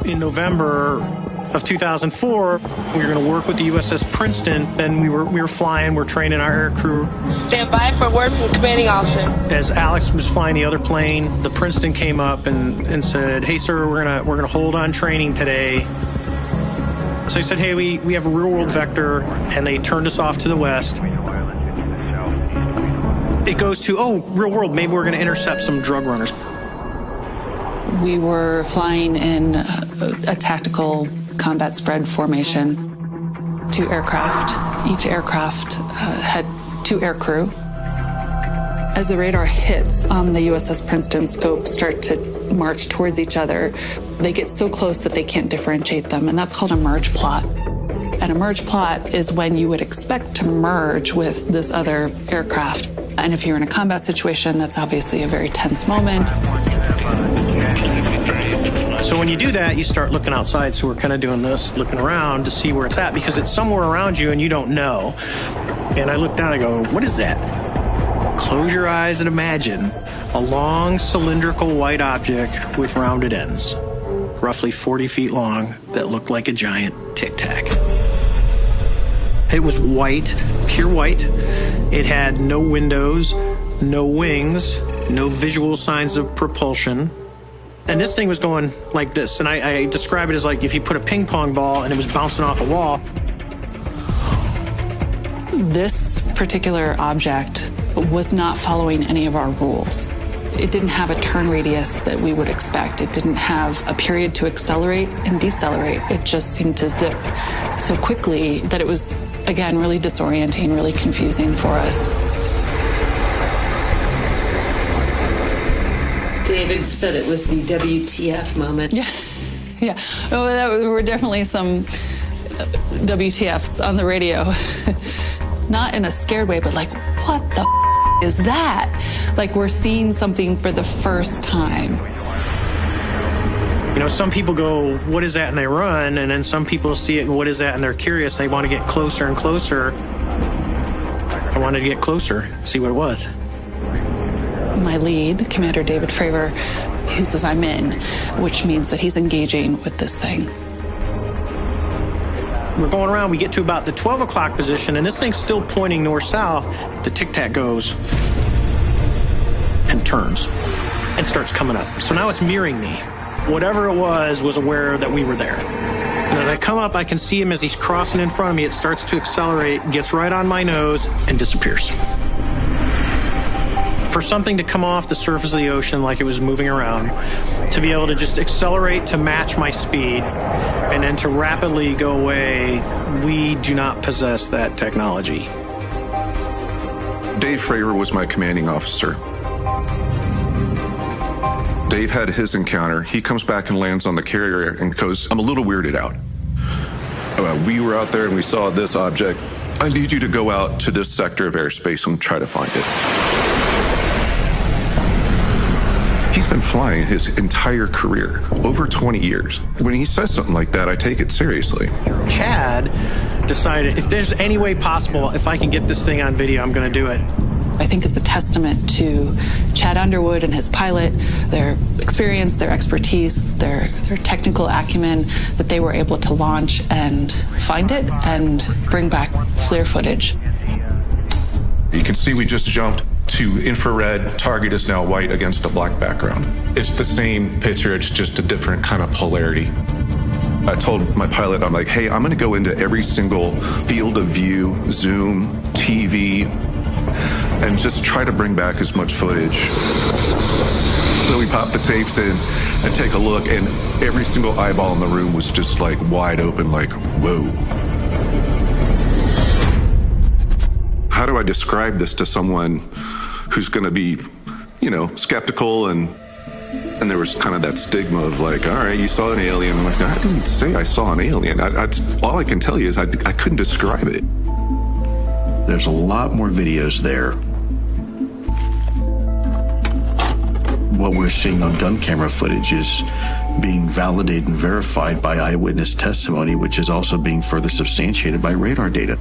in November of 2004, we were going to work with the USS Princeton. Then we were flying, we're training our air crew. Stand by for word from commanding officer. As Alex was flying the other plane, the Princeton came up and said, "Hey sir, we're gonna hold on training today." So I said, "Hey, we have a real world vector," and they turned us off to the west. It goes to, oh, real world, maybe we're gonna intercept some drug runners. We were flying in a tactical combat spread formation, 2 aircraft. Each aircraft had 2 air crew. As the radar hits on the USS Princeton, scopes start to march towards each other. They get so close that they can't differentiate them, and that's called a merge plot. And a merge plot is when you would expect to merge with this other aircraft. And if you're in a combat situation, that's obviously a very tense moment. So when you do that, you start looking outside. So we're kind of doing this, looking around to see where it's at, because it's somewhere around you and you don't know. And I look down, I go, what is that? Close your eyes and imagine a long cylindrical white object with rounded ends, roughly 40 feet long, that looked like a giant Tic Tac. It was white, pure white. It had no windows, no wings, no visual signs of propulsion. And this thing was going like this. And I describe it as like if you put a ping pong ball and it was bouncing off a wall. This particular object was not following any of our rules. It didn't have a turn radius that we would expect. It didn't have a period to accelerate and decelerate. It just seemed to zip so quickly that it was, again, really disorienting, really confusing for us. David said it was the WTF moment. Yeah. Oh, there were definitely some WTFs on the radio. Not in a scared way, but like, what the is that? Like we're seeing something for the first time. You know, some people go, what is that? And they run. And then some people see it, what is that? And they're curious. They want to get closer and closer. I wanted to get closer, see what it was. My lead, Commander David Fravor, he says I'm in, which means that he's engaging with this thing. We're going around, we get to about the 12 o'clock position, and this thing's still pointing north-south. The Tic Tac goes and turns and starts coming up. So now it's mirroring me. Whatever it was aware that we were there. And as I come up, I can see him as he's crossing in front of me. It starts to accelerate, gets right on my nose, and disappears. For something to come off the surface of the ocean like it was moving around, to be able to just accelerate to match my speed, and then to rapidly go away, we do not possess that technology. Dave Fravor was my commanding officer. Dave had his encounter. He comes back and lands on the carrier and goes, I'm a little weirded out. We were out there and we saw this object. I need you to go out to this sector of airspace and try to find it. He's been flying his entire career, over 20 years. When he says something like that, I take it seriously. Chad decided, if there's any way possible, if I can get this thing on video, I'm going to do it. I think it's a testament to Chad Underwood and his pilot, their experience, their expertise, their technical acumen, that they were able to launch and find it and bring back FLIR footage. You can see we just jumped to infrared. Target is now white against a black background. It's the same picture, it's just a different kind of polarity. I told my pilot, I'm like, hey, I'm gonna go into every single field of view, zoom, TV, and just try to bring back as much footage. So we pop the tapes in and take a look, and every single eyeball in the room was just like wide open, like, whoa. How do I describe this to someone who's going to be, you know, skeptical, and there was kind of that stigma of like, all right, you saw an alien. I'm like, I didn't say I saw an alien. All I can tell you is I couldn't describe it. There's a lot more videos there. What we're seeing on gun camera footage is being validated and verified by eyewitness testimony, which is also being further substantiated by radar data.